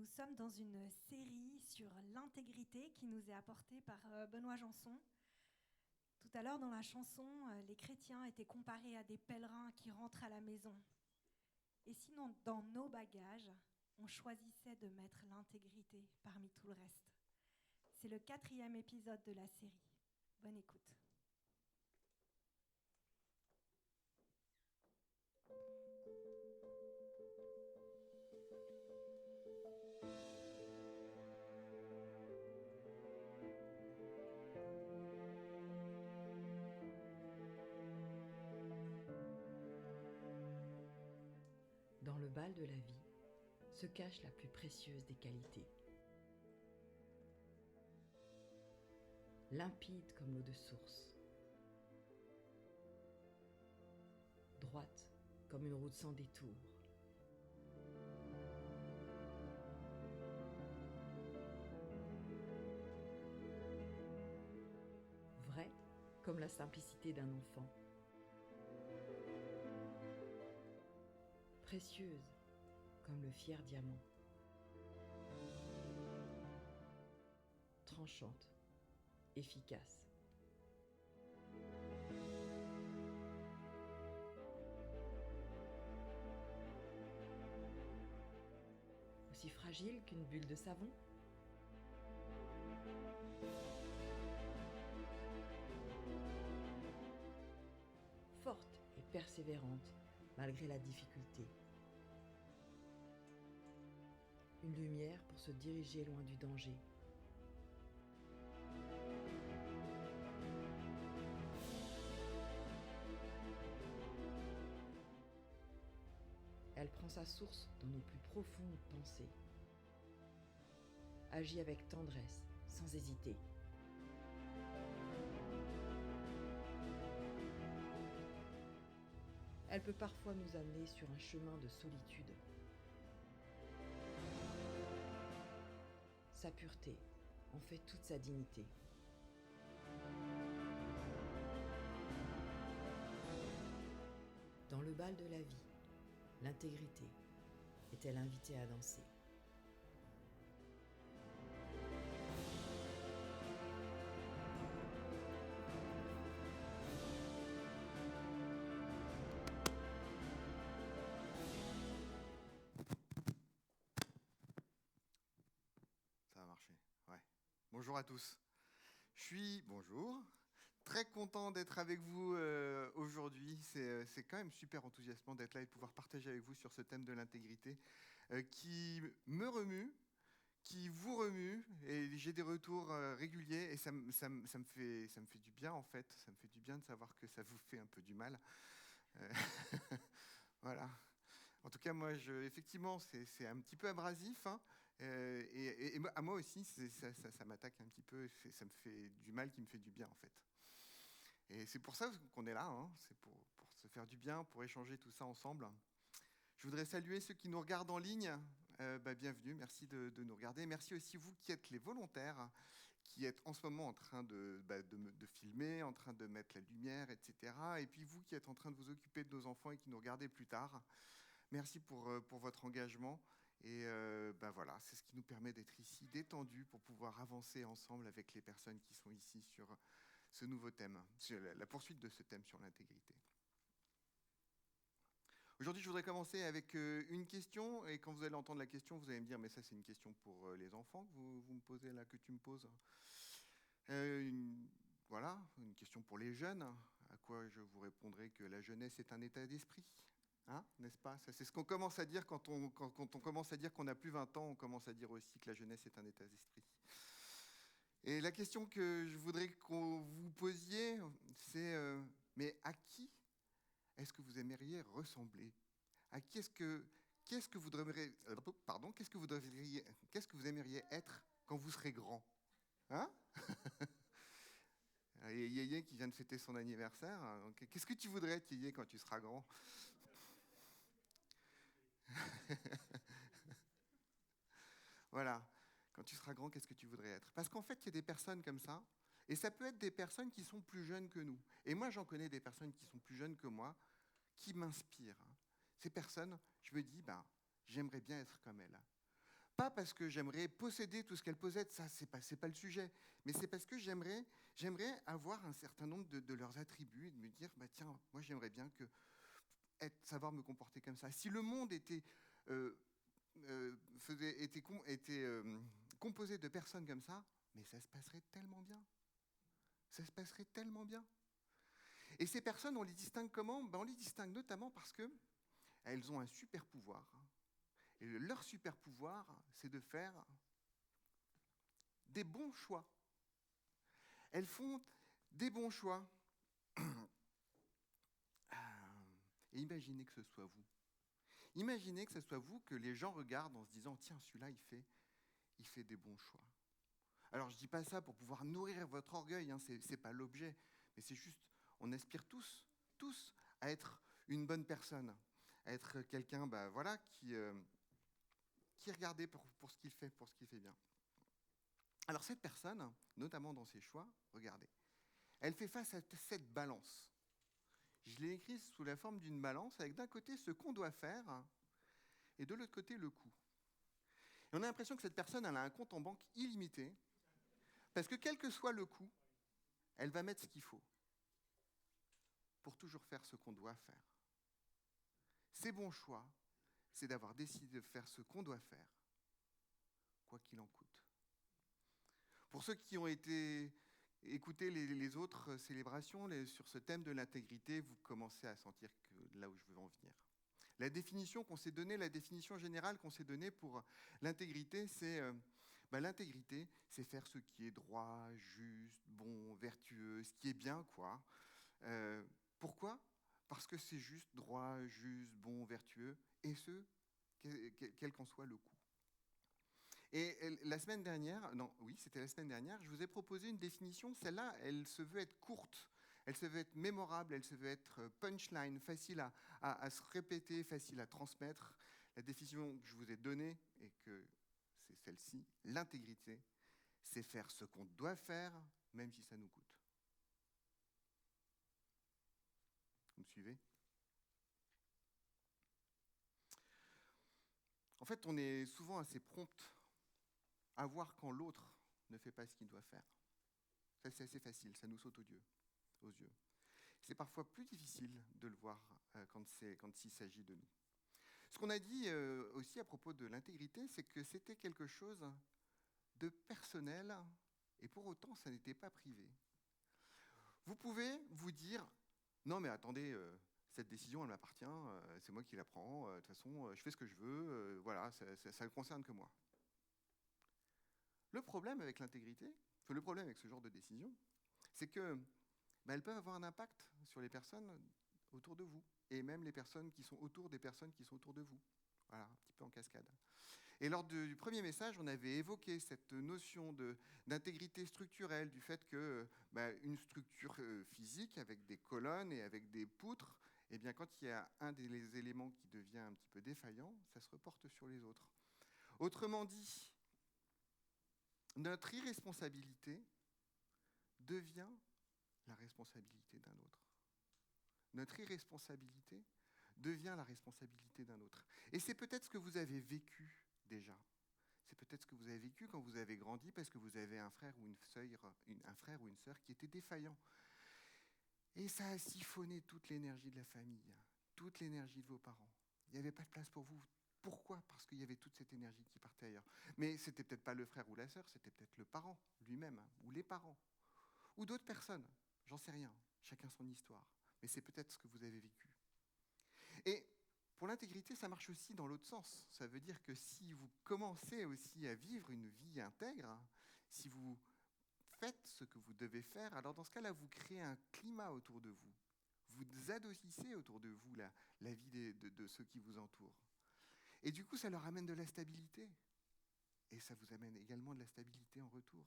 Nous sommes dans une série sur l'intégrité qui nous est apportée par Benoît Janson. Tout à l'heure, dans la chanson, les chrétiens étaient comparés à des pèlerins qui rentrent à la maison. Et sinon, dans nos bagages, on choisissait de mettre l'intégrité parmi tout le reste. C'est le 4e épisode de la série. Bonne écoute. Dans le bal de la vie se cache la plus précieuse des qualités. Limpide comme l'eau de source, droite comme une route sans détour, vraie comme la simplicité d'un enfant, précieuse comme le fier diamant, tranchante, efficace. Aussi fragile qu'une bulle de savon, forte et persévérante malgré la difficulté. Une lumière pour se diriger loin du danger. Elle prend sa source dans nos plus profondes pensées. Agit avec tendresse, sans hésiter. Elle peut parfois nous amener sur un chemin de solitude. Sa pureté en fait toute sa dignité. Dans le bal de la vie, l'intégrité est-elle invitée à danser? Ça a marché, ouais. Bonjour à tous. Bonjour, très content d'être avec vous aujourd'hui. C'est quand même super enthousiasmant d'être là et de pouvoir partager avec vous sur ce thème de l'intégrité qui me remue, qui vous remue, et j'ai des retours réguliers et ça me fait du bien en fait. Ça me fait du bien de savoir que ça vous fait un peu du mal. Voilà. En tout cas, moi, effectivement, c'est un petit peu abrasif, hein, et à moi aussi, ça m'attaque un petit peu, ça me fait du mal qui me fait du bien, en fait. Et c'est pour ça qu'on est là, hein, c'est pour se faire du bien, pour échanger tout ça ensemble. Je voudrais saluer ceux qui nous regardent en ligne. Bienvenue, merci de nous regarder. Merci aussi vous qui êtes les volontaires, qui êtes en ce moment en train de filmer, en train de mettre la lumière, etc. Et puis vous qui êtes en train de vous occuper de nos enfants et qui nous regardez plus tard. Merci pour votre engagement. Et voilà, c'est ce qui nous permet d'être ici détendus pour pouvoir avancer ensemble avec les personnes qui sont ici sur ce nouveau thème, sur la poursuite de ce thème sur l'intégrité. Aujourd'hui, je voudrais commencer avec une question. Et quand vous allez entendre la question, vous allez me dire, mais ça, c'est une question pour les enfants que vous me posez là, que tu me poses. Voilà, une question pour les jeunes. À quoi je vous répondrai que la jeunesse est un état d'esprit. Hein, n'est-ce pas? Ça, c'est ce qu'on commence à dire quand on commence à dire qu'on n'a plus 20 ans, on commence à dire aussi que la jeunesse est un état d'esprit. Et la question que je voudrais qu'on vous posiez, c'est mais à qui est-ce que vous aimeriez ressembler? À qui qu'est-ce que vous aimeriez être quand vous serez grand? Hein? Il y a Yéyé qui vient de fêter son anniversaire. Donc, qu'est-ce que tu voudrais être, Yéyé, quand tu seras grand? Voilà. Quand tu seras grand, qu'est-ce que tu voudrais être? Parce qu'en fait, il y a des personnes comme ça, et ça peut être des personnes qui sont plus jeunes que nous. Et moi, j'en connais des personnes qui sont plus jeunes que moi, qui m'inspirent. Ces personnes, je me dis, j'aimerais bien être comme elles. Pas parce que j'aimerais posséder tout ce qu'elle possède, ça, c'est pas le sujet. Mais c'est parce que j'aimerais avoir un certain nombre de leurs attributs et de me dire, bah, tiens, moi j'aimerais bien savoir me comporter comme ça. Si le monde était composé de personnes comme ça, mais ça se passerait tellement bien. Ça se passerait tellement bien. Et ces personnes, on les distingue comment ? On les distingue notamment parce qu'elles ont un super pouvoir. Et leur super pouvoir, c'est de faire des bons choix. Elles font des bons choix. Et imaginez que ce soit vous. Imaginez que ce soit vous, que les gens regardent en se disant « Tiens, celui-là, il fait des bons choix. » Alors, je ne dis pas ça pour pouvoir nourrir votre orgueil, hein, ce n'est pas l'objet, mais c'est juste, on aspire tous à être une bonne personne, à être quelqu'un qui est regardé pour ce qu'il fait, bien. Alors, cette personne, notamment dans ses choix, regardez, elle fait face à cette balance. Je l'ai écrit sous la forme d'une balance, avec d'un côté ce qu'on doit faire, et de l'autre côté le coût. Et on a l'impression que cette personne, elle a un compte en banque illimité, parce que quel que soit le coût, elle va mettre ce qu'il faut pour toujours faire ce qu'on doit faire. Ses bons choix, c'est d'avoir décidé de faire ce qu'on doit faire, quoi qu'il en coûte. Pour ceux qui ont écouté les autres célébrations sur ce thème de l'intégrité, vous commencez à sentir que là où je veux en venir. La définition qu'on s'est donnée, la définition générale qu'on s'est donnée pour l'intégrité, c'est l'intégrité, c'est faire ce qui est droit, juste, bon, vertueux, ce qui est bien, quoi. Pourquoi ? Parce que c'est juste, droit, juste, bon, vertueux, et quel qu'en soit le coût. Et la semaine dernière, c'était la semaine dernière, je vous ai proposé une définition. Celle-là, elle se veut être courte, elle se veut être mémorable, elle se veut être punchline, facile à se répéter, facile à transmettre. La définition que je vous ai donnée, et que c'est celle-ci, l'intégrité, c'est faire ce qu'on doit faire, même si ça nous coûte. Vous me suivez ? En fait, on est souvent assez prompt à voir quand l'autre ne fait pas ce qu'il doit faire. Ça, c'est assez facile, ça nous saute aux yeux. C'est parfois plus difficile de le voir quand il s'agit de nous. Ce qu'on a dit aussi à propos de l'intégrité, c'est que c'était quelque chose de personnel, et pour autant, ça n'était pas privé. Vous pouvez vous dire, non mais attendez, cette décision, elle m'appartient, c'est moi qui la prends, de toute façon, je fais ce que je veux, voilà, ça ne concerne que moi. Le problème avec l'intégrité, le problème avec ce genre de décision, c'est que elles peuvent avoir un impact sur les personnes autour de vous, et même les personnes qui sont autour des personnes qui sont autour de vous. Voilà, un petit peu en cascade. Et lors du premier message, on avait évoqué cette notion d'intégrité structurelle, du fait que une structure physique avec des colonnes et avec des poutres, eh bien, quand il y a un des éléments qui devient un petit peu défaillant, ça se reporte sur les autres. Autrement dit, notre irresponsabilité devient la responsabilité d'un autre. Notre irresponsabilité devient la responsabilité d'un autre. Et c'est peut-être ce que vous avez vécu déjà. C'est peut-être ce que vous avez vécu quand vous avez grandi parce que vous avez un frère ou une sœur qui était défaillant. Et ça a siphonné toute l'énergie de la famille, toute l'énergie de vos parents. Il n'y avait pas de place pour vous. Pourquoi ? Parce qu'il y avait toute cette énergie qui partait ailleurs. Mais c'était peut-être pas le frère ou la sœur, c'était peut-être le parent lui-même, ou les parents, ou d'autres personnes. J'en sais rien. Chacun son histoire. Mais c'est peut-être ce que vous avez vécu. Et pour l'intégrité, ça marche aussi dans l'autre sens. Ça veut dire que si vous commencez aussi à vivre une vie intègre, si vous faites ce que vous devez faire, alors dans ce cas-là, vous créez un climat autour de vous. Vous adoucissez autour de vous la vie de ceux qui vous entourent. Et du coup, ça leur amène de la stabilité. Et ça vous amène également de la stabilité en retour.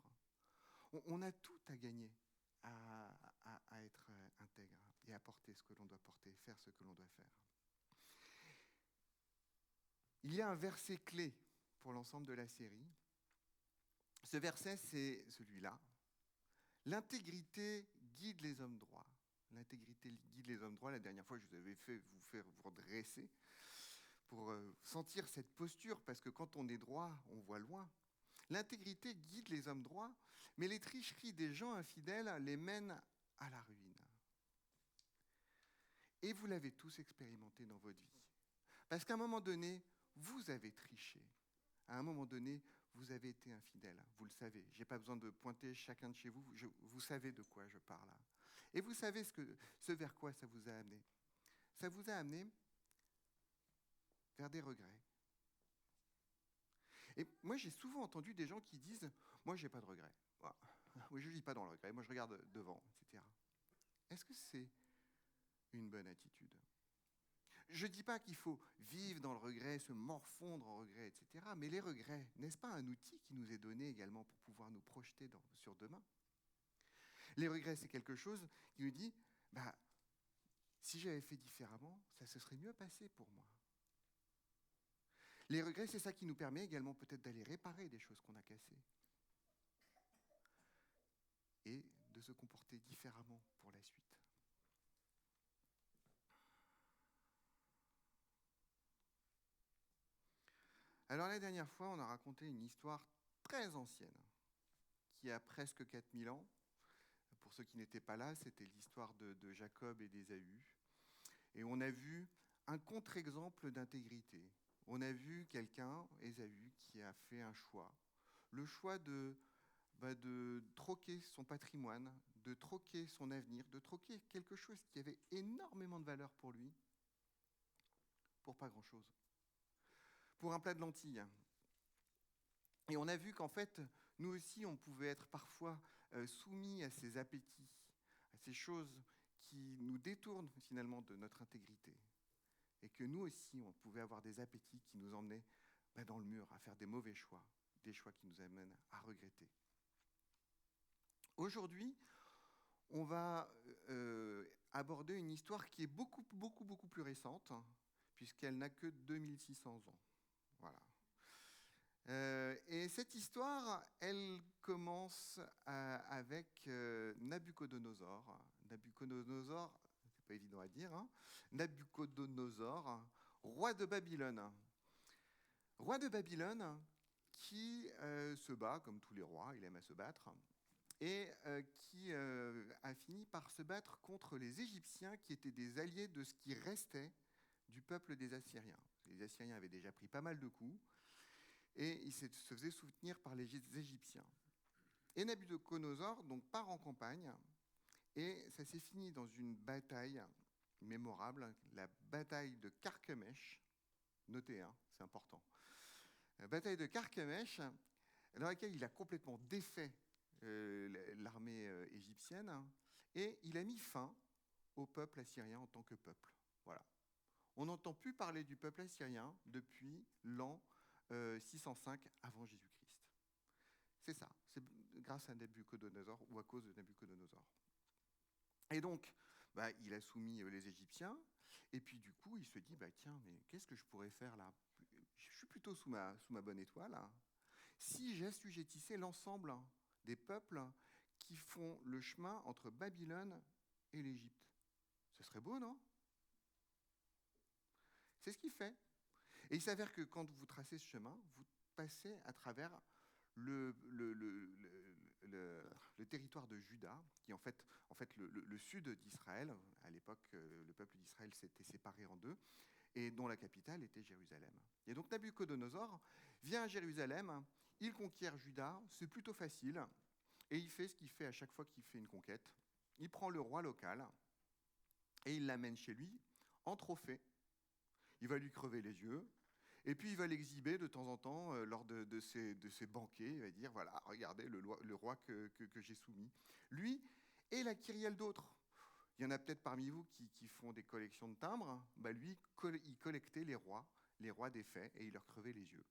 On a tout à gagner à être intègre et à porter ce que l'on doit porter, faire ce que l'on doit faire. Il y a un verset clé pour l'ensemble de la série. Ce verset, c'est celui-là. L'intégrité guide les hommes droits. L'intégrité guide les hommes droits. La dernière fois, je vous avais fait vous redresser pour sentir cette posture, parce que quand on est droit, on voit loin. L'intégrité guide les hommes droits, mais les tricheries des gens infidèles les mènent à la ruine. Et vous l'avez tous expérimenté dans votre vie. Parce qu'à un moment donné, vous avez triché. À un moment donné, vous avez été infidèle. Vous le savez. Je n'ai pas besoin de pointer chacun de chez vous. Vous savez de quoi je parle. Et vous savez ce vers quoi ça vous a amené. Ça vous a amené vers des regrets. Et moi, j'ai souvent entendu des gens qui disent « Moi, je n'ai pas de regrets. Moi, je ne vis pas dans le regret. Moi, je regarde devant, etc. » Est-ce que c'est une bonne attitude ? Je ne dis pas qu'il faut vivre dans le regret, se morfondre en regret, etc. Mais les regrets, n'est-ce pas un outil qui nous est donné également pour pouvoir nous projeter sur demain ? Les regrets, c'est quelque chose qui nous dit si j'avais fait différemment, ça se serait mieux passé pour moi. Les regrets, c'est ça qui nous permet également peut-être d'aller réparer des choses qu'on a cassées et de se comporter différemment pour la suite. Alors la dernière fois, on a raconté une histoire très ancienne, qui a presque 4000 ans. Pour ceux qui n'étaient pas là, c'était l'histoire de Jacob et d'Ésaü. Et on a vu un contre-exemple d'intégrité. On a vu quelqu'un, Ésaü, qui a fait un choix. Le choix de troquer son patrimoine, de troquer son avenir, de troquer quelque chose qui avait énormément de valeur pour lui, pour pas grand-chose. Pour un plat de lentilles. Et on a vu qu'en fait, nous aussi, on pouvait être parfois soumis à ces appétits, à ces choses qui nous détournent finalement de notre intégrité. Et que nous aussi, on pouvait avoir des appétits qui nous emmenaient dans le mur, à faire des mauvais choix, des choix qui nous amènent à regretter. Aujourd'hui, on va aborder une histoire qui est beaucoup plus récente, puisqu'elle n'a que 2600 ans. Voilà. Et cette histoire, elle commence avec Nabuchodonosor. Nabuchodonosor, c'est pas évident à dire, hein. Nabuchodonosor, roi de Babylone. Roi de Babylone qui se bat, comme tous les rois, il aime à se battre, et qui a fini par se battre contre les Égyptiens qui étaient des alliés de ce qui restait du peuple des Assyriens. Les Assyriens avaient déjà pris pas mal de coups, et il se faisait soutenir par les Égyptiens. Et Nabuchodonosor donc, part en campagne, et ça s'est fini dans une bataille mémorable, la bataille de Carchemish. Notez, hein, c'est important. La bataille de Carchemish, dans laquelle il a complètement défait l'armée égyptienne, et il a mis fin au peuple assyrien en tant que peuple. Voilà. On n'entend plus parler du peuple assyrien depuis l'an 605 avant Jésus-Christ. C'est ça, c'est grâce à Nabuchodonosor ou à cause de Nabuchodonosor. Et donc, il a soumis les Égyptiens, et puis du coup, il se dit, tiens, mais qu'est-ce que je pourrais faire là ? Je suis plutôt sous ma bonne étoile. Hein. Si j'assujettissais l'ensemble des peuples qui font le chemin entre Babylone et l'Égypte, ce serait beau, non ? C'est ce qu'il fait. Et il s'avère que quand vous tracez ce chemin, vous passez à travers le territoire de Juda, qui est en fait le sud d'Israël. À l'époque, le peuple d'Israël s'était séparé en deux, et dont la capitale était Jérusalem. Et donc Nabuchodonosor vient à Jérusalem, il conquiert Juda, c'est plutôt facile, et il fait ce qu'il fait à chaque fois qu'il fait une conquête. Il prend le roi local, et il l'amène chez lui en trophée. Il va lui crever les yeux, et puis il va l'exhiber de temps en temps lors de ses banquets. Il va dire, voilà, regardez le roi que j'ai soumis. Lui et la kyrielle d'autres. Il y en a peut-être parmi vous qui font des collections de timbres. Lui, il collectait les rois défaits, et il leur crevait les yeux.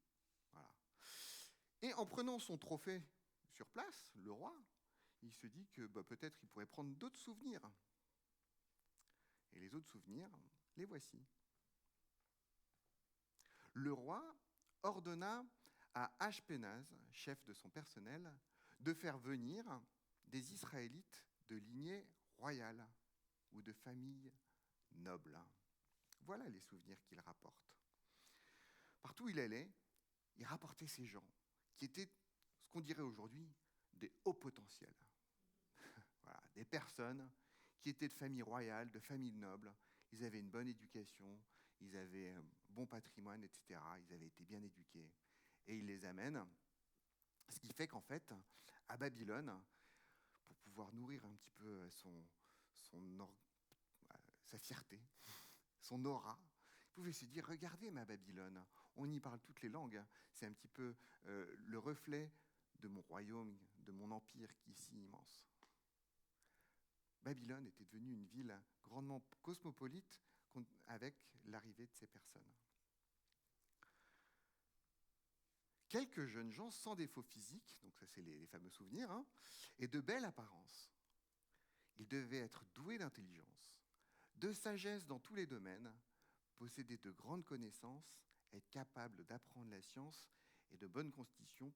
Voilà. Et en prenant son trophée sur place, le roi, il se dit que peut-être il pourrait prendre d'autres souvenirs. Et les autres souvenirs, les voici. Le roi ordonna à Ashpenaz, chef de son personnel, de faire venir des Israélites de lignée royale ou de famille noble. Voilà les souvenirs qu'il rapporte. partout où il allait, il rapportait ces gens qui étaient ce qu'on dirait aujourd'hui des hauts potentiels. Voilà, des personnes qui étaient de familles royales, de familles nobles, ils avaient une bonne éducation, ils avaient un bon patrimoine, etc. Ils avaient été bien éduqués. Et il les amène. Ce qui fait qu'en fait, à Babylone, pour pouvoir nourrir un petit peu sa fierté, son aura, il pouvait se dire, regardez ma Babylone, on y parle toutes les langues, c'est un petit peu le reflet de mon royaume, de mon empire qui est si immense. Babylone était devenue une ville grandement cosmopolite avec l'arrivée de ces personnes. Quelques jeunes gens sans défaut physique, donc ça c'est les fameux souvenirs, hein, et de belle apparence. Ils devaient être doués d'intelligence, de sagesse dans tous les domaines, posséder de grandes connaissances, être capables d'apprendre la science et de bonne constitution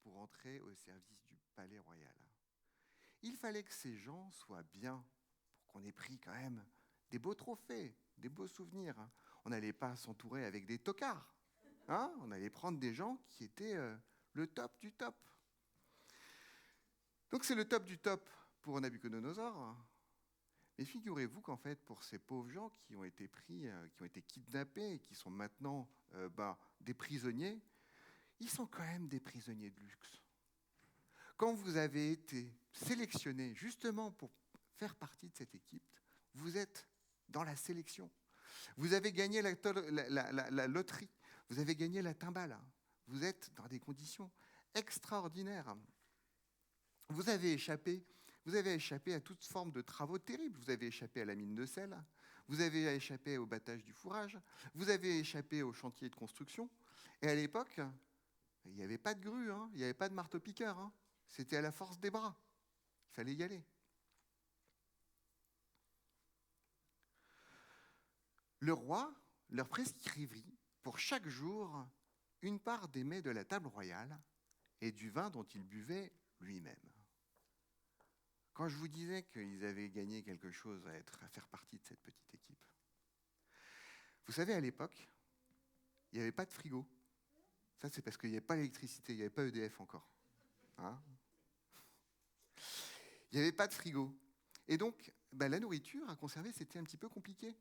pour entrer au service du palais royal. Il fallait que ces gens soient bien, pour qu'on ait pris quand même des beaux trophées, des beaux souvenirs. On n'allait pas s'entourer avec des tocards. Hein, on allait prendre des gens qui étaient le top du top. Donc c'est le top du top pour Nabuchodonosor. Mais figurez-vous qu'en fait, pour ces pauvres gens qui ont été pris, qui ont été kidnappés, et qui sont maintenant des prisonniers, ils sont quand même des prisonniers de luxe. Quand vous avez été sélectionné justement pour faire partie de cette équipe, vous êtes dans la sélection. Vous avez gagné la loterie, vous avez gagné la timbale. Vous êtes dans des conditions extraordinaires. Vous avez échappé à toute forme de travaux terribles. Vous avez échappé à la mine de sel, vous avez échappé au battage du fourrage, vous avez échappé au chantier de construction. Et à l'époque, il n'y avait pas de grue, hein, il n'y avait pas de marteau-piqueur. Hein. C'était à la force des bras. Il fallait y aller. Le roi leur prescrivit pour chaque jour une part des mets de la table royale et du vin dont ils buvaient lui-même. Quand je vous disais qu'ils avaient gagné quelque chose à faire partie de cette petite équipe, vous savez, à l'époque, il n'y avait pas de frigo. Ça, c'est parce qu'il n'y avait pas l'électricité, il n'y avait pas EDF encore. Hein ? Il n'y avait pas de frigo. Et donc, la nourriture à conserver, c'était un petit peu compliqué.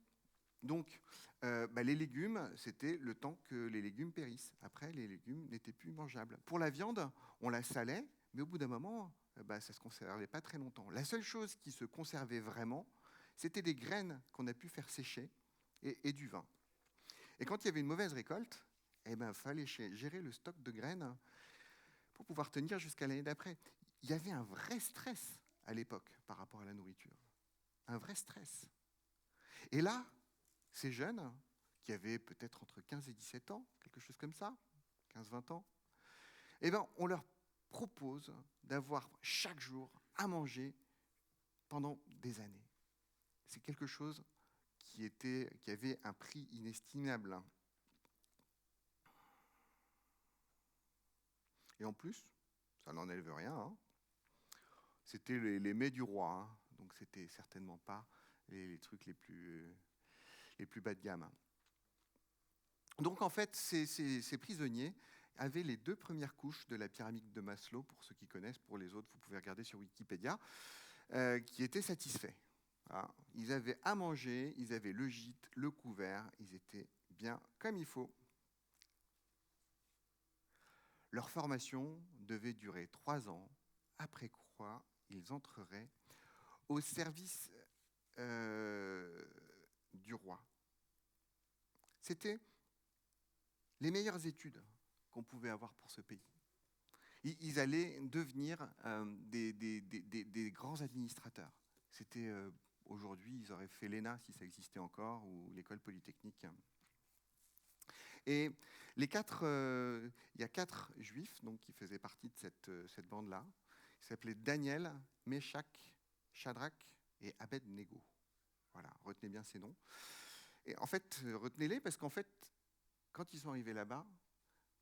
Donc, les légumes, c'était le temps que les légumes périssent. Après, les légumes n'étaient plus mangeables. Pour la viande, on la salait, mais au bout d'un moment, ça ne se conservait pas très longtemps. La seule chose qui se conservait vraiment, c'était des graines qu'on a pu faire sécher et du vin. Et quand il y avait une mauvaise récolte, il fallait gérer le stock de graines pour pouvoir tenir jusqu'à l'année d'après. Il y avait un vrai stress à l'époque par rapport à la nourriture. Un vrai stress. Et là, ces jeunes, qui avaient peut-être entre 15 et 17 ans, quelque chose comme ça, 15-20 ans, on leur propose d'avoir chaque jour à manger pendant des années. C'est quelque chose qui avait un prix inestimable. Et en plus, ça n'enlève rien, hein. C'était les mets du roi, hein. Donc c'était certainement pas les trucs les plus bas de gamme. Donc en fait, ces prisonniers avaient les 2 premières couches de la pyramide de Maslow, pour ceux qui connaissent, pour les autres, vous pouvez regarder sur Wikipédia, qui étaient satisfaits. Voilà. Ils avaient à manger, ils avaient le gîte, le couvert, ils étaient bien comme il faut. Leur formation devait durer 3 ans, après quoi ils entreraient au service du roi. C'était les meilleures études qu'on pouvait avoir pour ce pays. Ils allaient devenir des grands administrateurs. C'était aujourd'hui, ils auraient fait l'ENA si ça existait encore, ou l'école polytechnique. Et il y a 4 juifs donc, qui faisaient partie de cette bande-là. Ils s'appelaient Daniel, Meshach, Shadrach et Abed-Nego. Voilà, retenez bien ces noms. Et en fait, retenez-les parce qu'en fait, quand ils sont arrivés là-bas,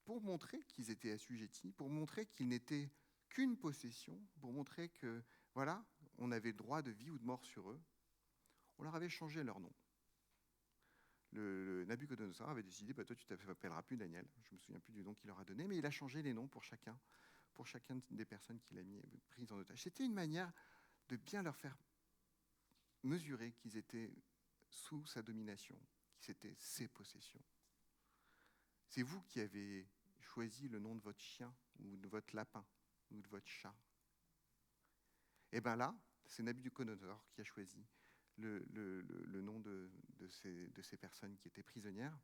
pour montrer qu'ils étaient assujettis, pour montrer qu'ils n'étaient qu'une possession, pour montrer que, voilà, on avait droit de vie ou de mort sur eux, on leur avait changé leur nom. le Nabuchodonosor avait décidé, toi tu t'appelleras plus Daniel. Je me souviens plus du nom qu'il leur a donné, mais il a changé les noms pour chacun des personnes qu'il a prises en otage. C'était une manière de bien leur faire mesurer qu'ils étaient sous sa domination, que c'était ses possessions. C'est vous qui avez choisi le nom de votre chien ou de votre lapin ou de votre chat. Et bien là, c'est Nabuchodonosor qui a choisi le nom de ces personnes qui étaient prisonnières.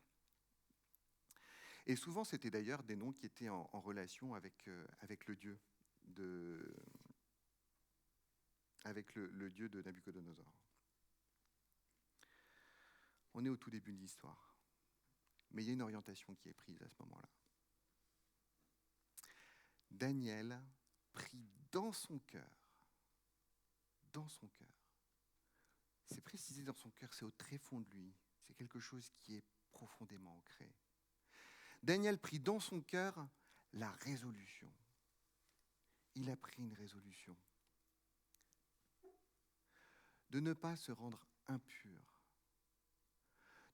Et souvent, c'était d'ailleurs des noms qui étaient en relation avec le dieu le dieu de Nabuchodonosor. On est au tout début de l'histoire, mais il y a une orientation qui est prise à ce moment-là. Daniel prit dans son cœur, c'est précisé dans son cœur, c'est au tréfonds de lui, c'est quelque chose qui est profondément ancré. Daniel prit dans son cœur la résolution. Il a pris une résolution de ne pas se rendre impur,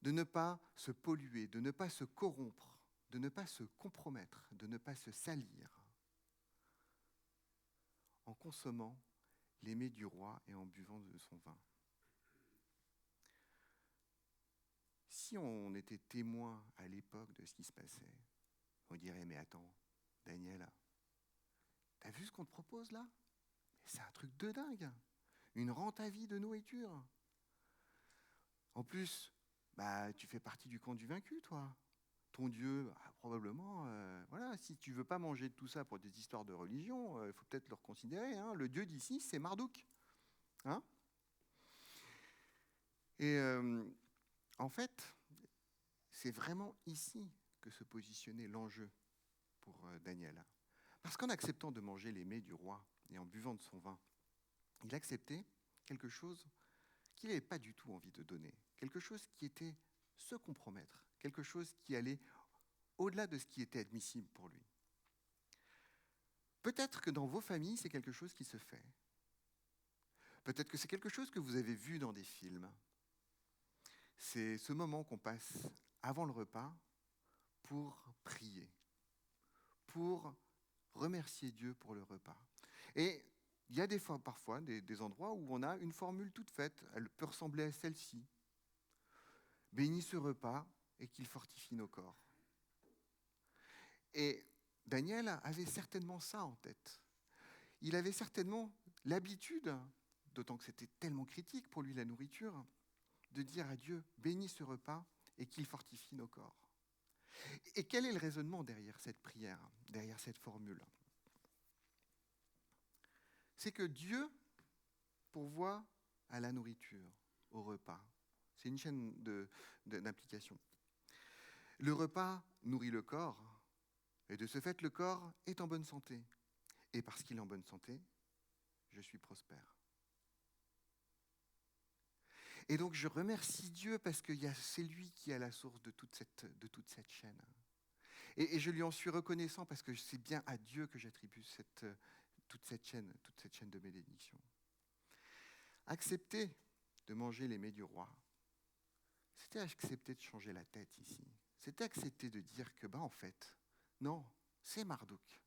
de ne pas se polluer, de ne pas se corrompre, de ne pas se compromettre, de ne pas se salir en consommant les mets du roi et en buvant de son vin. Si on était témoin à l'époque de ce qui se passait, on dirait, mais attends, Daniel, t'as vu ce qu'on te propose là ? C'est un truc de dingue, une rente à vie de nourriture. En plus, tu fais partie du camp du vaincu, toi. Ton Dieu, probablement, voilà, si tu veux pas manger de tout ça pour des histoires de religion, il faut peut-être le reconsidérer. Hein. Le Dieu d'ici, c'est Marduk. Hein ? Et en fait, c'est vraiment ici que se positionnait l'enjeu pour Daniel. Parce qu'en acceptant de manger les mets du roi et en buvant de son vin, il acceptait quelque chose qu'il n'avait pas du tout envie de donner, quelque chose qui était se compromettre, quelque chose qui allait au-delà de ce qui était admissible pour lui. Peut-être que dans vos familles, c'est quelque chose qui se fait. Peut-être que c'est quelque chose que vous avez vu dans des films. C'est ce moment qu'on passe avant le repas pour prier, pour remercier Dieu pour le repas. Et il y a parfois des endroits où on a une formule toute faite. Elle peut ressembler à celle-ci. Bénis ce repas et qu'il fortifie nos corps. Et Daniel avait certainement ça en tête. Il avait certainement l'habitude, d'autant que c'était tellement critique pour lui la nourriture, de dire à Dieu, bénis ce repas et qu'il fortifie nos corps. Et quel est le raisonnement derrière cette prière, derrière cette formule ? C'est que Dieu pourvoit à la nourriture, au repas. C'est une chaîne d'implication. Le repas nourrit le corps, et de ce fait, le corps est en bonne santé. Et parce qu'il est en bonne santé, je suis prospère. Et donc, je remercie Dieu parce que c'est lui qui est à la source de toute cette chaîne. Et je lui en suis reconnaissant parce que c'est bien à Dieu que j'attribue toute cette chaîne de bénédiction. Accepter de manger les mets du roi, c'était accepter de changer la tête ici. C'était accepter de dire que, en fait, non, c'est Marduk.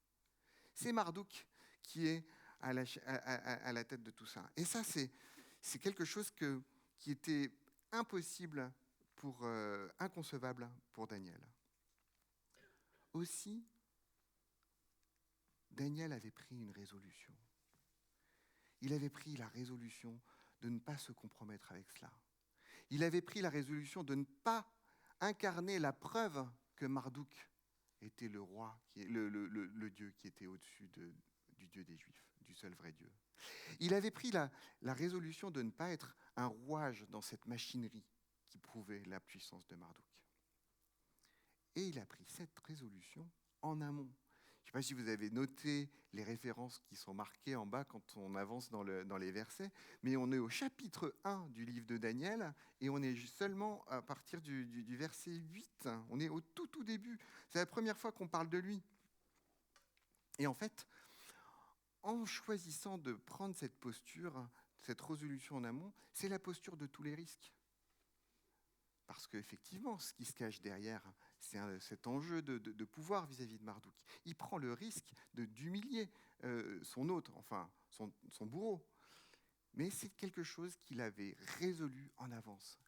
C'est Marduk qui est à la tête de tout ça. Et ça, c'est quelque chose qui était impossible, inconcevable pour Daniel. Aussi, Daniel avait pris une résolution. Il avait pris la résolution de ne pas se compromettre avec cela. Il avait pris la résolution de ne pas incarner la preuve que Marduk était le roi, le Dieu qui était au-dessus du Dieu des Juifs, du seul vrai Dieu. Il avait pris la résolution de ne pas être un rouage dans cette machinerie qui prouvait la puissance de Marduk. Et il a pris cette résolution en amont. Je ne sais pas si vous avez noté les références qui sont marquées en bas quand on avance dans les versets, mais on est au chapitre 1 du livre de Daniel et on est seulement à partir du verset 8. On est au tout début. C'est la première fois qu'on parle de lui. Et en fait, en choisissant de prendre cette posture, cette résolution en amont, c'est la posture de tous les risques. parce qu'effectivement, ce qui se cache derrière, c'est cet enjeu de pouvoir vis-à-vis de Marduk. Il prend le risque d'humilier son hôte, enfin son bourreau. Mais c'est quelque chose qu'il avait résolu en avance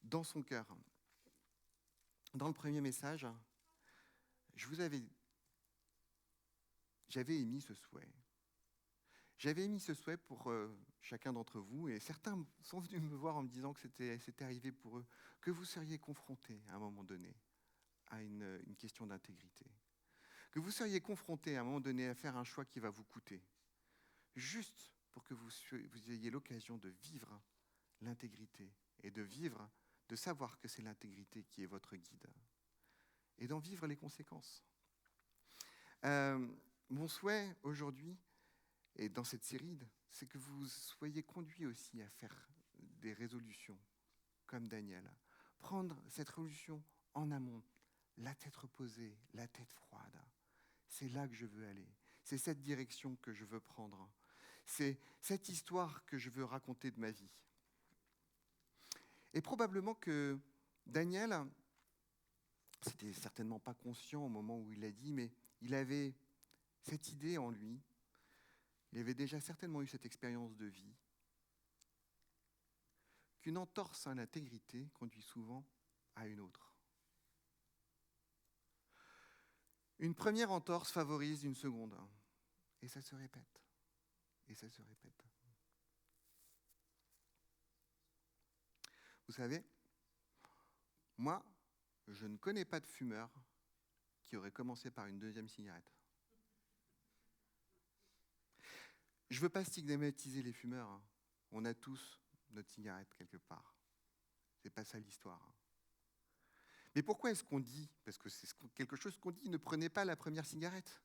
dans son cœur. Dans le premier message, j'avais émis ce souhait. J'avais émis ce souhait pour chacun d'entre vous, et certains sont venus me voir en me disant que c'était arrivé pour eux, que vous seriez confrontés à un moment donné à une question d'intégrité, que vous seriez confrontés à un moment donné à faire un choix qui va vous coûter, juste pour que vous ayez l'occasion de vivre l'intégrité et de savoir que c'est l'intégrité qui est votre guide, et d'en vivre les conséquences. Mon souhait aujourd'hui, et dans cette série, c'est que vous soyez conduits aussi à faire des résolutions, comme Daniel. Prendre cette résolution en amont, la tête reposée, la tête froide. C'est là que je veux aller. C'est cette direction que je veux prendre. C'est cette histoire que je veux raconter de ma vie. Et probablement que Daniel, c'était certainement pas conscient au moment où il l'a dit, mais il avait cette idée en lui. Il avait déjà certainement eu cette expérience de vie, qu'une entorse à l'intégrité conduit souvent à une autre. Une première entorse favorise une seconde, et ça se répète, et ça se répète. Vous savez, moi, je ne connais pas de fumeur qui aurait commencé par une deuxième cigarette. Je ne veux pas stigmatiser les fumeurs, hein. On a tous notre cigarette quelque part. C'est pas ça l'histoire. Mais pourquoi est-ce qu'on dit, parce que c'est quelque chose qu'on dit, ne prenez pas la première cigarette?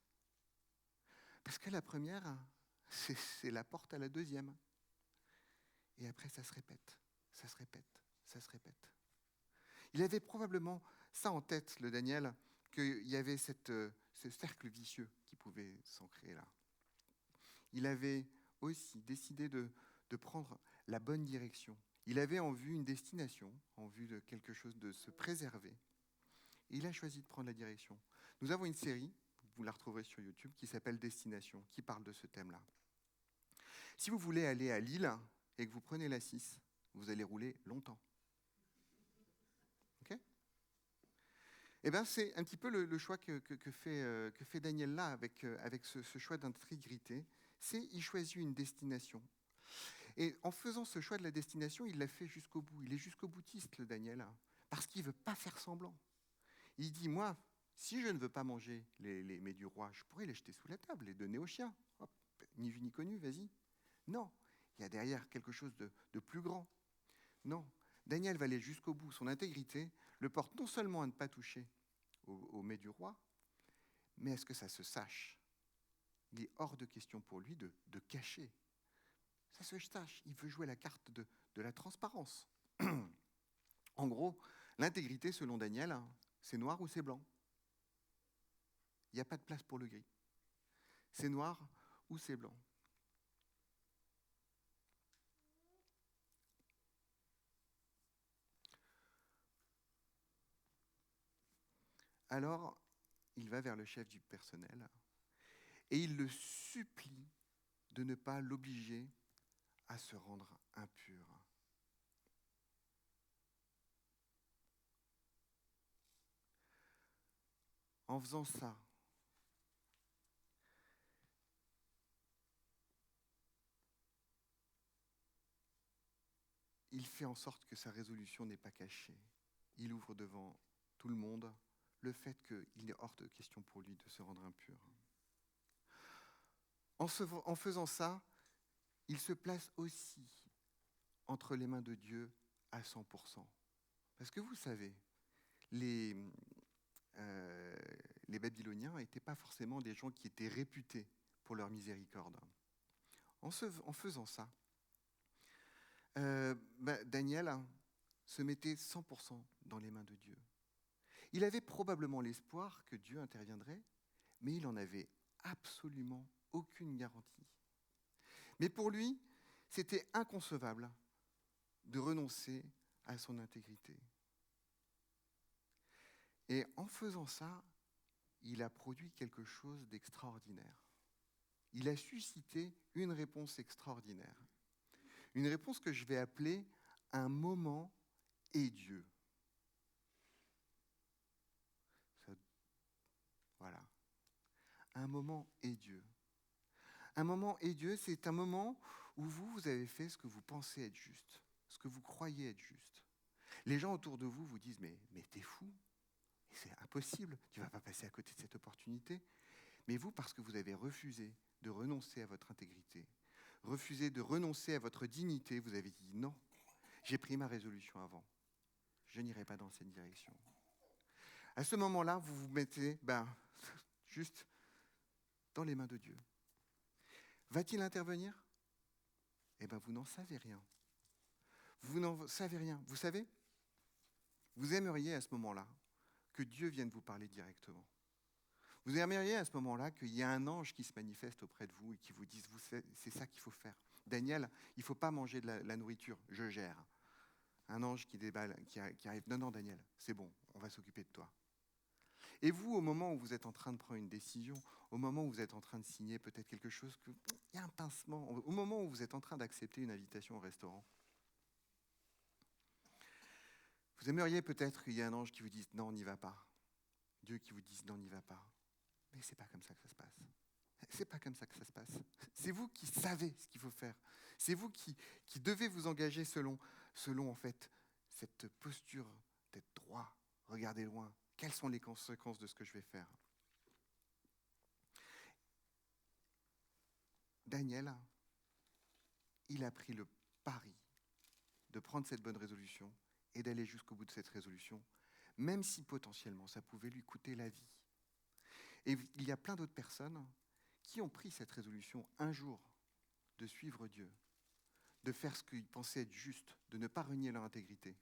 Parce que la première, c'est la porte à la deuxième. Et après, ça se répète, ça se répète, ça se répète. Il avait probablement ça en tête, le Daniel, qu'il y avait ce cercle vicieux qui pouvait s'ancrer là. Il avait aussi décidé de prendre la bonne direction. Il avait en vue une destination, en vue de quelque chose, de se préserver. Et il a choisi de prendre la direction. Nous avons une série, vous la retrouverez sur YouTube, qui s'appelle Destination, qui parle de ce thème-là. Si vous voulez aller à Lille et que vous prenez la 6, vous allez rouler longtemps. Ok ? Eh bien, c'est un petit peu le choix que fait Daniel là, avec ce choix d'intégrité. C'est il choisit une destination. Et en faisant ce choix de la destination, il l'a fait jusqu'au bout. Il est jusqu'au boutiste, le Daniel, parce qu'il ne veut pas faire semblant. Il dit, moi, si je ne veux pas manger les mets du roi, je pourrais les jeter sous la table, les donner aux chiens. Hop, ni vu ni connu, vas-y. Non, il y a derrière quelque chose de plus grand. Non, Daniel va aller jusqu'au bout. Son intégrité le porte non seulement à ne pas toucher aux mets du roi, mais à ce que ça se sache. Il est hors de question pour lui de cacher. Ça se sache. Il veut jouer la carte de la transparence. En gros, l'intégrité, selon Daniel, c'est noir ou c'est blanc. Il n'y a pas de place pour le gris. C'est noir ou c'est blanc. Alors, il va vers le chef du personnel et il le supplie de ne pas l'obliger à se rendre impur. En faisant ça, il fait en sorte que sa résolution n'est pas cachée. Il ouvre devant tout le monde le fait qu'il est hors de question pour lui de se rendre impur. En faisant ça, il se place aussi entre les mains de Dieu à 100%. Parce que vous savez, les Babyloniens n'étaient pas forcément des gens qui étaient réputés pour leur miséricorde. En faisant ça, Daniel se mettait 100% dans les mains de Dieu. Il avait probablement l'espoir que Dieu interviendrait, mais il n'en avait absolument aucune garantie. Mais pour lui, c'était inconcevable de renoncer à son intégrité. Et en faisant ça, il a produit quelque chose d'extraordinaire. Il a suscité une réponse extraordinaire. Une réponse que je vais appeler un moment et Dieu. Voilà. Un moment et Dieu. Un moment et Dieu, c'est un moment où vous avez fait ce que vous pensez être juste, ce que vous croyez être juste. Les gens autour de vous vous disent « mais t'es fou, c'est impossible, tu ne vas pas passer à côté de cette opportunité ». Mais vous, parce que vous avez refusé de renoncer à votre intégrité, refusé de renoncer à votre dignité, vous avez dit « non, j'ai pris ma résolution avant, je n'irai pas dans cette direction ». À ce moment-là, vous vous mettez juste dans les mains de Dieu. Va-t-il intervenir ? Eh bien, vous n'en savez rien. Vous n'en savez rien. Vous savez, vous aimeriez à ce moment-là que Dieu vienne vous parler directement. Vous aimeriez à ce moment-là qu'il y ait un ange qui se manifeste auprès de vous et qui vous dise « c'est ça qu'il faut faire. Daniel, il ne faut pas manger de la nourriture, je gère. » Un ange qui déballe, qui arrive « Non, Daniel, c'est bon, on va s'occuper de toi. » Et vous, au moment où vous êtes en train de prendre une décision, au moment où vous êtes en train de signer peut-être quelque chose, il y a un pincement, au moment où vous êtes en train d'accepter une invitation au restaurant, vous aimeriez peut-être qu'il y ait un ange qui vous dise « Non, on n'y va pas. » Dieu qui vous dise « Non, on n'y va pas. » Mais c'est pas comme ça que ça se passe. C'est pas comme ça que ça se passe. C'est vous qui savez ce qu'il faut faire. C'est vous qui devez vous engager selon en fait cette posture d'être droit, regardez loin. Quelles sont les conséquences de ce que je vais faire ? Daniel, il a pris le pari de prendre cette bonne résolution et d'aller jusqu'au bout de cette résolution, même si potentiellement ça pouvait lui coûter la vie. Et il y a plein d'autres personnes qui ont pris cette résolution un jour de suivre Dieu, de faire ce qu'ils pensaient être juste, de ne pas renier leur intégrité.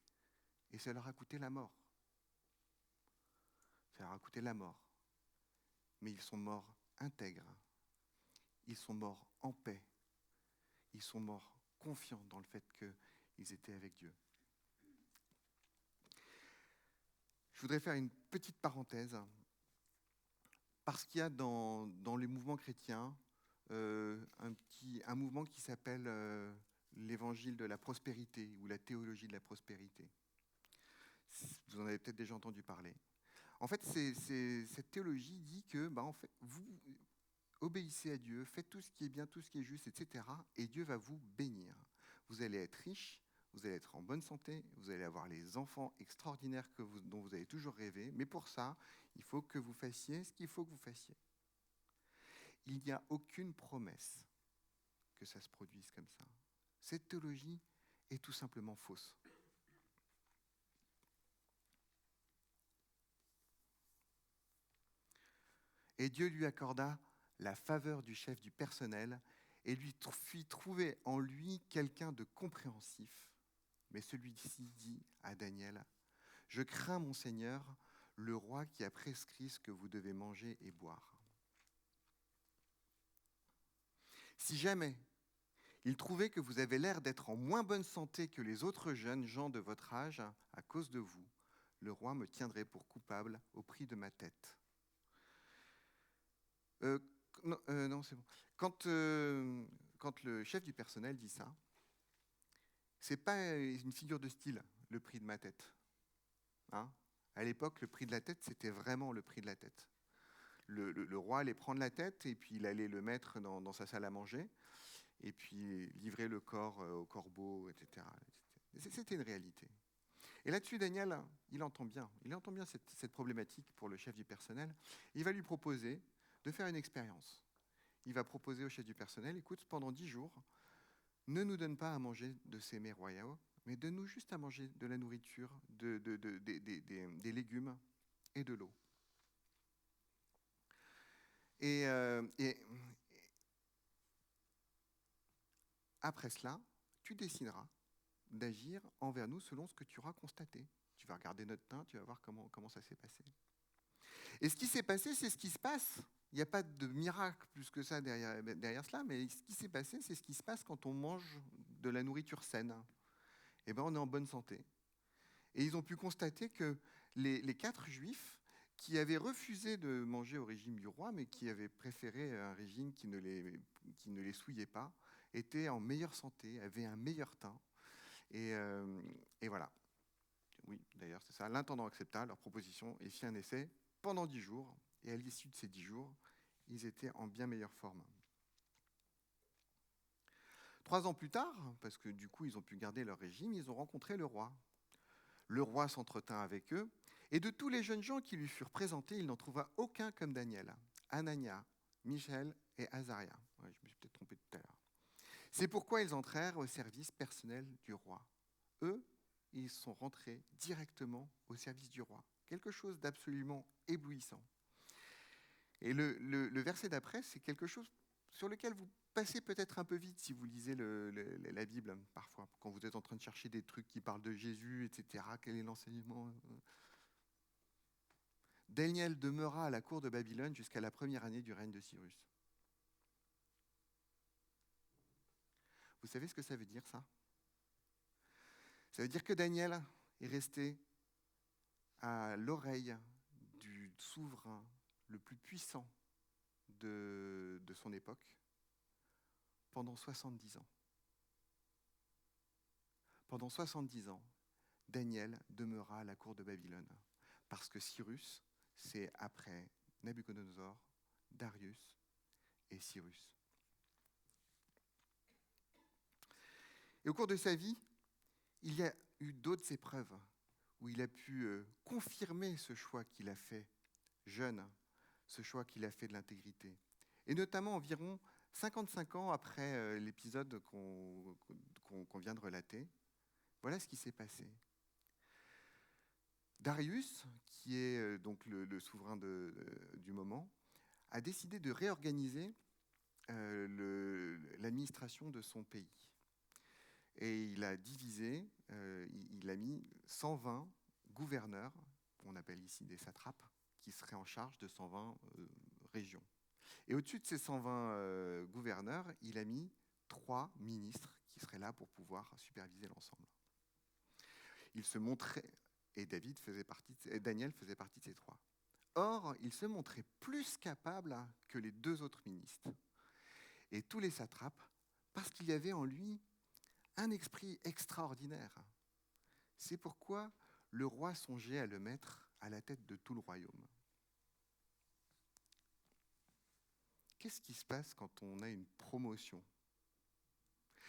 Et ça leur a coûté la mort. Ça leur a coûté la mort. Mais ils sont morts intègres. Ils sont morts en paix. Ils sont morts confiants dans le fait qu'ils étaient avec Dieu. Je voudrais faire une petite parenthèse, parce qu'il y a dans les mouvements chrétiens un mouvement qui s'appelle l'évangile de la prospérité ou la théologie de la prospérité. Vous en avez peut-être déjà entendu parler. En fait, cette théologie dit que en fait, vous obéissez à Dieu, faites tout ce qui est bien, tout ce qui est juste, etc. Et Dieu va vous bénir. Vous allez être riche, vous allez être en bonne santé, vous allez avoir les enfants extraordinaires dont vous avez toujours rêvé. Mais pour ça, il faut que vous fassiez ce qu'il faut que vous fassiez. Il n'y a aucune promesse que ça se produise comme ça. Cette théologie est tout simplement fausse. Et Dieu lui accorda la faveur du chef du personnel et lui fit trouver en lui quelqu'un de compréhensif. Mais celui-ci dit à Daniel, « Je crains mon Seigneur, le roi qui a prescrit ce que vous devez manger et boire. » Si jamais il trouvait que vous avez l'air d'être en moins bonne santé que les autres jeunes gens de votre âge à cause de vous, le roi me tiendrait pour coupable au prix de ma tête. Non, c'est bon. Quand le chef du personnel dit ça, c'est pas une figure de style, le prix de ma tête. Hein ? À l'époque, le prix de la tête, c'était vraiment le prix de la tête. Le roi allait prendre la tête et puis il allait le mettre dans sa salle à manger et puis livrer le corps au corbeau, etc. C'était une réalité. Et là-dessus, Daniel, il entend bien cette problématique pour le chef du personnel. Il va lui proposer de faire une expérience. Il va proposer au chef du personnel, écoute, pendant 10 jours, ne nous donne pas à manger de ces mets royaux, mais donne-nous juste à manger de la nourriture, des légumes et de l'eau. Et après cela, tu décideras d'agir envers nous selon ce que tu auras constaté. Tu vas regarder notre teint, tu vas voir comment ça s'est passé. Et ce qui s'est passé, c'est ce qui se passe. Il n'y a pas de miracle plus que ça derrière cela, mais ce qui s'est passé, c'est ce qui se passe quand on mange de la nourriture saine. Eh bien, on est en bonne santé. Et ils ont pu constater que les 4 juifs qui avaient refusé de manger au régime du roi, mais qui avaient préféré un régime qui ne les souillait pas, étaient en meilleure santé, avaient un meilleur teint. Et voilà. Oui, d'ailleurs, c'est ça. L'intendant accepta leur proposition et fit un essai pendant 10 jours. Et à l'issue de ces 10 jours, ils étaient en bien meilleure forme. 3 ans plus tard, parce que du coup, ils ont pu garder leur régime, ils ont rencontré le roi. Le roi s'entretint avec eux, et de tous les jeunes gens qui lui furent présentés, il n'en trouva aucun comme Daniel, Anania, Michel et Azaria. Ouais, je me suis peut-être trompé tout à l'heure. C'est pourquoi ils entrèrent au service personnel du roi. Eux, ils sont rentrés directement au service du roi. Quelque chose d'absolument éblouissant. Et le verset d'après, c'est quelque chose sur lequel vous passez peut-être un peu vite si vous lisez la Bible, parfois, quand vous êtes en train de chercher des trucs qui parlent de Jésus, etc. Quel est l'enseignement ? Daniel demeura à la cour de Babylone jusqu'à la première année du règne de Cyrus. Vous savez ce que ça veut dire, ça ? Ça veut dire que Daniel est resté à l'oreille du souverain le plus puissant de son époque pendant 70 ans. Pendant 70 ans, Daniel demeura à la cour de Babylone, parce que Cyrus, c'est après Nabuchodonosor, Darius et Cyrus. Et au cours de sa vie, il y a eu d'autres épreuves où il a pu confirmer ce choix qu'il a fait jeune, ce choix qu'il a fait de l'intégrité. Et notamment environ 55 ans après l'épisode qu'on vient de relater, voilà ce qui s'est passé. Darius, qui est donc le souverain du moment, a décidé de réorganiser l'administration de son pays. Et il a divisé, il a mis 120 gouverneurs, qu'on appelle ici des satrapes, qui seraient en charge de 120 régions. Et au-dessus de ces 120 gouverneurs, il a mis 3 ministres qui seraient là pour pouvoir superviser l'ensemble. Il se montrait, et Daniel faisait partie de ces 3. Or, il se montrait plus capable que les 2 autres ministres. Et tous les satrapes, parce qu'il y avait en lui un esprit extraordinaire. C'est pourquoi le roi songeait à le mettre à la tête de tout le royaume. Qu'est-ce qui se passe quand on a une promotion ?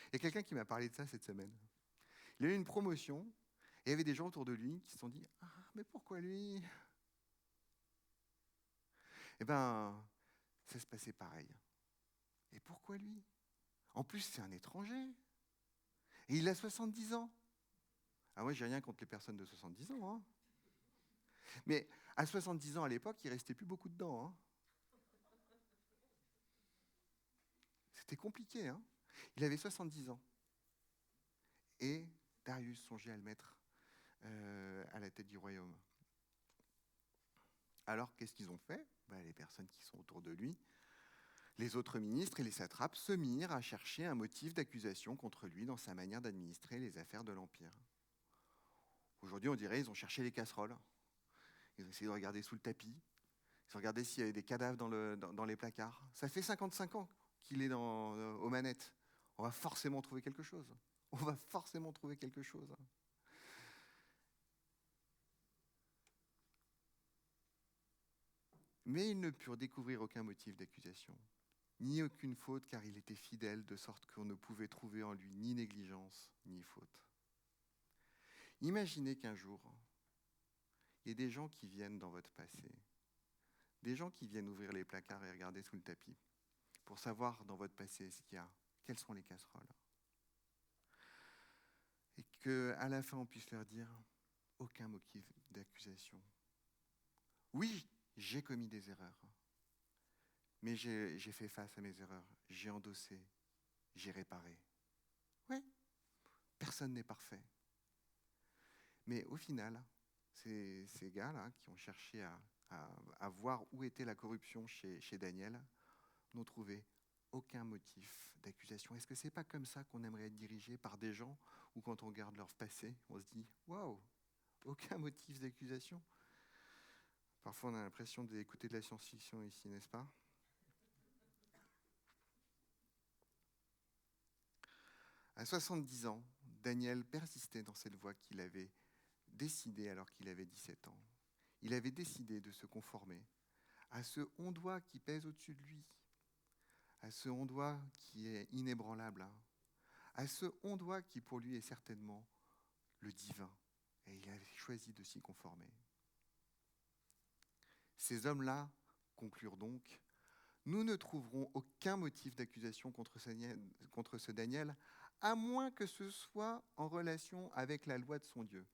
Il y a quelqu'un qui m'a parlé de ça cette semaine. Il a eu une promotion, et il y avait des gens autour de lui qui se sont dit « Ah, mais pourquoi lui ?» Eh bien, ça se passait pareil. Et pourquoi lui ? En plus, c'est un étranger. Et il a 70 ans. Ah, moi, j'ai rien contre les personnes de 70 ans. Hein. Mais à 70 ans, à l'époque, il ne restait plus beaucoup dedans. Hein. C'était compliqué. Hein. Il avait 70 ans. Et Darius songeait à le mettre à la tête du royaume. Alors, qu'est-ce qu'ils ont fait ? Les personnes qui sont autour de lui, les autres ministres et les satrapes se mirent à chercher un motif d'accusation contre lui dans sa manière d'administrer les affaires de l'Empire. Aujourd'hui, on dirait qu'ils ont cherché les casseroles. Ils ont essayé de regarder sous le tapis. Ils ont regardé s'il y avait des cadavres dans les placards. Ça fait 55 ans qu'il est aux manettes. On va forcément trouver quelque chose. On va forcément trouver quelque chose. Mais ils ne purent découvrir aucun motif d'accusation, ni aucune faute, car il était fidèle, de sorte qu'on ne pouvait trouver en lui ni négligence, ni faute. Imaginez qu'un jour, il y ait des gens qui viennent dans votre passé, des gens qui viennent ouvrir les placards et regarder sous le tapis, pour savoir dans votre passé ce qu'il y a, quelles sont les casseroles. Et qu'à la fin, on puisse leur dire aucun motif d'accusation. Oui, j'ai commis des erreurs, mais j'ai fait face à mes erreurs, j'ai endossé, j'ai réparé. Oui, personne n'est parfait. Mais au final, ces gars-là qui ont cherché à voir où était la corruption chez Daniel n'ont trouvé aucun motif d'accusation. Est-ce que c'est pas comme ça qu'on aimerait être dirigé par des gens où quand on regarde leur passé, on se dit « Waouh, Aucun motif d'accusation. Parfois, on a l'impression d'écouter de la science-fiction ici, n'est-ce pas? À 70 ans, Daniel persistait dans cette voie qu'il avait décidée alors qu'il avait 17 ans. Il avait décidé de se conformer à ce on-doit qui pèse au-dessus de lui, à ce on-doit qui est inébranlable, hein, à ce on-doit qui pour lui est certainement le divin. Et il avait choisi de s'y conformer. Ces hommes-là conclurent donc: nous ne trouverons aucun motif d'accusation contre ce Daniel, à moins que ce soit en relation avec la loi de son Dieu.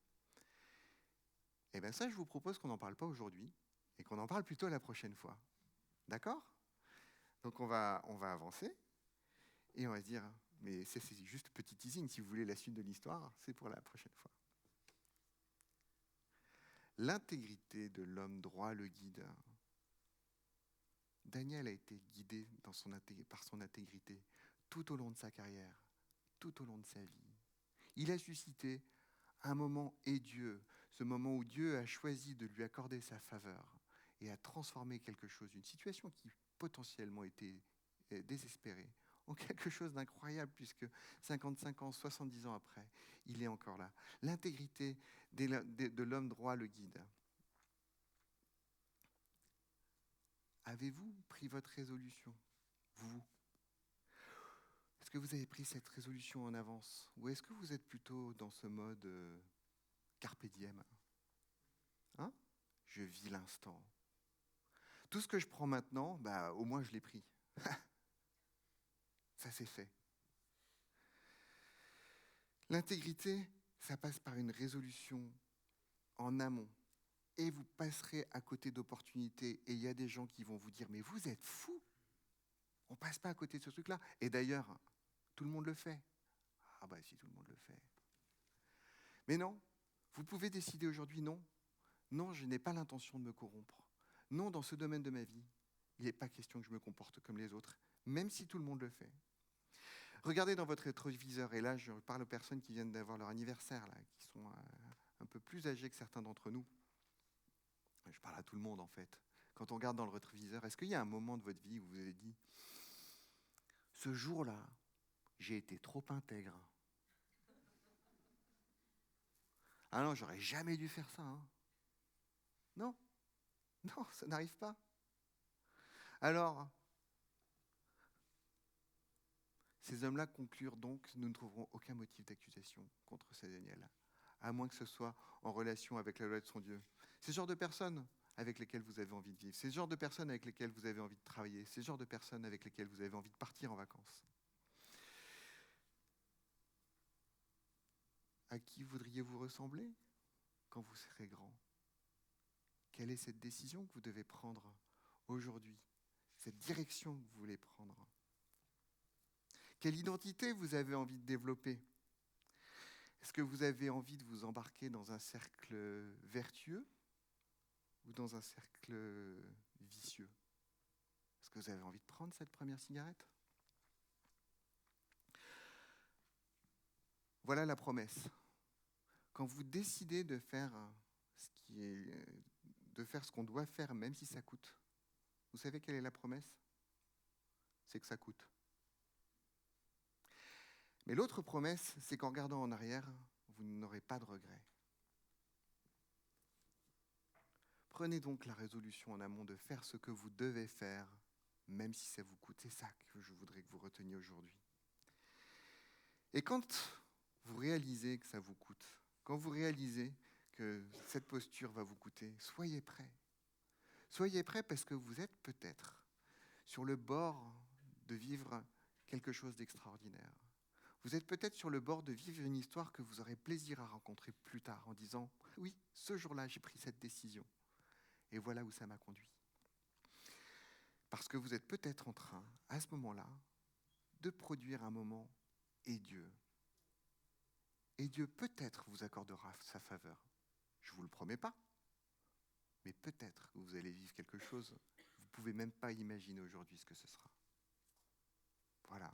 Et bien ça, je vous propose qu'on n'en parle pas aujourd'hui, et qu'on en parle plutôt la prochaine fois. D'accord? Donc on va avancer, et on va se dire, mais c'est juste petit teasing, si vous voulez la suite de l'histoire, c'est pour la prochaine fois. L'intégrité de l'homme droit le guide. Daniel a été guidé par son intégrité tout au long de sa carrière, tout au long de sa vie. Il a suscité un moment édieux, ce moment où Dieu a choisi de lui accorder sa faveur et a transformé quelque chose, une situation qui potentiellement était désespérée, en quelque chose d'incroyable, puisque 55 ans, 70 ans après, il est encore là. L'intégrité de l'homme droit le guide. Avez-vous pris votre résolution, vous? Est-ce que vous avez pris cette résolution en avance? Ou est-ce que vous êtes plutôt dans ce mode carpe diem? Hein? Je vis l'instant. Tout ce que je prends maintenant, au moins je l'ai pris. Ça c'est fait. L'intégrité, ça passe par une résolution en amont. Et vous passerez à côté d'opportunités. Et il y a des gens qui vont vous dire, mais vous êtes fous. On ne passe pas à côté de ce truc-là. Et d'ailleurs, tout le monde le fait. Ah bah si, tout le monde le fait. Mais non, vous pouvez décider aujourd'hui, non. Non, je n'ai pas l'intention de me corrompre. Non, dans ce domaine de ma vie, il n'est pas question que je me comporte comme les autres, même si tout le monde le fait. Regardez dans votre rétroviseur, et là je parle aux personnes qui viennent d'avoir leur anniversaire, là, qui sont un peu plus âgées que certains d'entre nous. Je parle à tout le monde en fait. Quand on regarde dans le rétroviseur, est-ce qu'il y a un moment de votre vie où vous avez dit « Ce jour-là, j'ai été trop intègre. Ah non, j'aurais jamais dû faire ça. Hein. » Non, non, ça n'arrive pas. Alors, ces hommes-là conclurent donc, nous ne trouverons aucun motif d'accusation contre ce Daniel, à moins que ce soit en relation avec la loi de son Dieu. C'est ce genre de personnes avec lesquelles vous avez envie de vivre, c'est ce genre de personnes avec lesquelles vous avez envie de travailler, c'est ce genre de personnes avec lesquelles vous avez envie de partir en vacances. À qui voudriez-vous ressembler quand vous serez grand? Quelle est cette décision que vous devez prendre aujourd'hui? Cette direction que vous voulez prendre? Quelle identité vous avez envie de développer? Est-ce que vous avez envie de vous embarquer dans un cercle vertueux ou dans un cercle vicieux? Est-ce que vous avez envie de prendre cette première cigarette? Voilà la promesse. Quand vous décidez de faire ce qu'on doit faire, même si ça coûte, vous savez quelle est la promesse? C'est que ça coûte. Mais l'autre promesse, c'est qu'en regardant en arrière, vous n'aurez pas de regrets. Prenez donc la résolution en amont de faire ce que vous devez faire, même si ça vous coûte. C'est ça que je voudrais que vous reteniez aujourd'hui. Et quand vous réalisez que ça vous coûte, quand vous réalisez que cette posture va vous coûter, soyez prêts. Soyez prêts parce que vous êtes peut-être sur le bord de vivre quelque chose d'extraordinaire. Vous êtes peut-être sur le bord de vivre une histoire que vous aurez plaisir à rencontrer plus tard en disant « Oui, ce jour-là, j'ai pris cette décision. Et voilà où ça m'a conduit. » Parce que vous êtes peut-être en train, à ce moment-là, de produire un moment édieux. Et Dieu peut-être vous accordera sa faveur. Je ne vous le promets pas. Mais peut-être que vous allez vivre quelque chose, vous ne pouvez même pas imaginer aujourd'hui ce que ce sera. Voilà,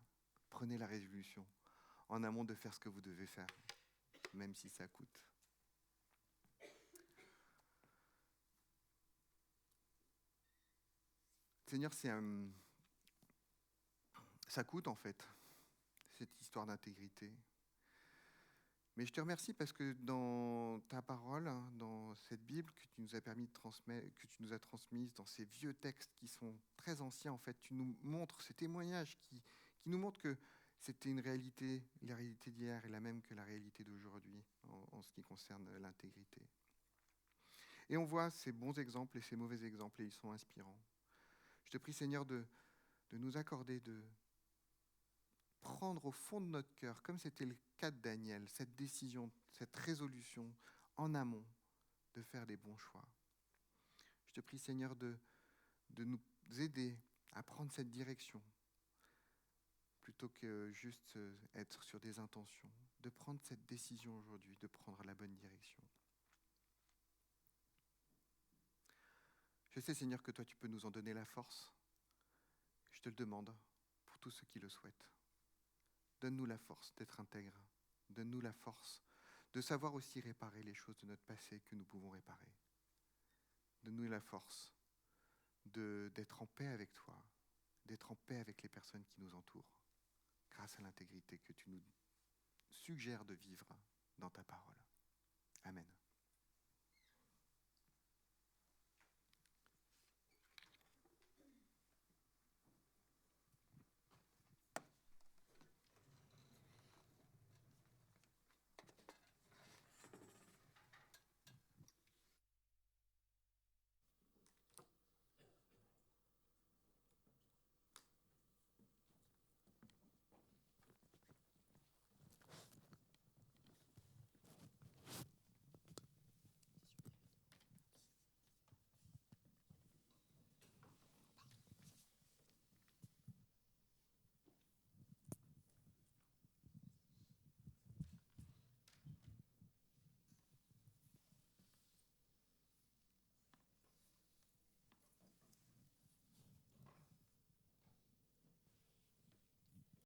prenez la résolution en amont de faire ce que vous devez faire, même si ça coûte. Seigneur, ça coûte en fait, cette histoire d'intégrité. Mais je te remercie parce que dans ta parole, hein, dans cette Bible que tu nous as permis de transmettre, que tu nous as transmise, dans ces vieux textes qui sont très anciens, en fait, tu nous montres ces témoignages qui nous montrent que c'était une réalité, la réalité d'hier est la même que la réalité d'aujourd'hui en ce qui concerne l'intégrité. Et on voit ces bons exemples et ces mauvais exemples et ils sont inspirants. Je te prie, Seigneur, de nous accorder de prendre au fond de notre cœur, comme c'était le cas de Daniel, cette décision, cette résolution en amont de faire les bons choix. Je te prie, Seigneur, de nous aider à prendre cette direction, plutôt que juste être sur des intentions, de prendre cette décision aujourd'hui, de prendre la bonne direction. Je sais, Seigneur, que toi, tu peux nous en donner la force. Je te le demande pour tous ceux qui le souhaitent. Donne-nous la force d'être intègres. Donne-nous la force de savoir aussi réparer les choses de notre passé que nous pouvons réparer. Donne-nous la force d'être en paix avec toi, d'être en paix avec les personnes qui nous entourent, grâce à l'intégrité que tu nous suggères de vivre dans ta parole. Amen.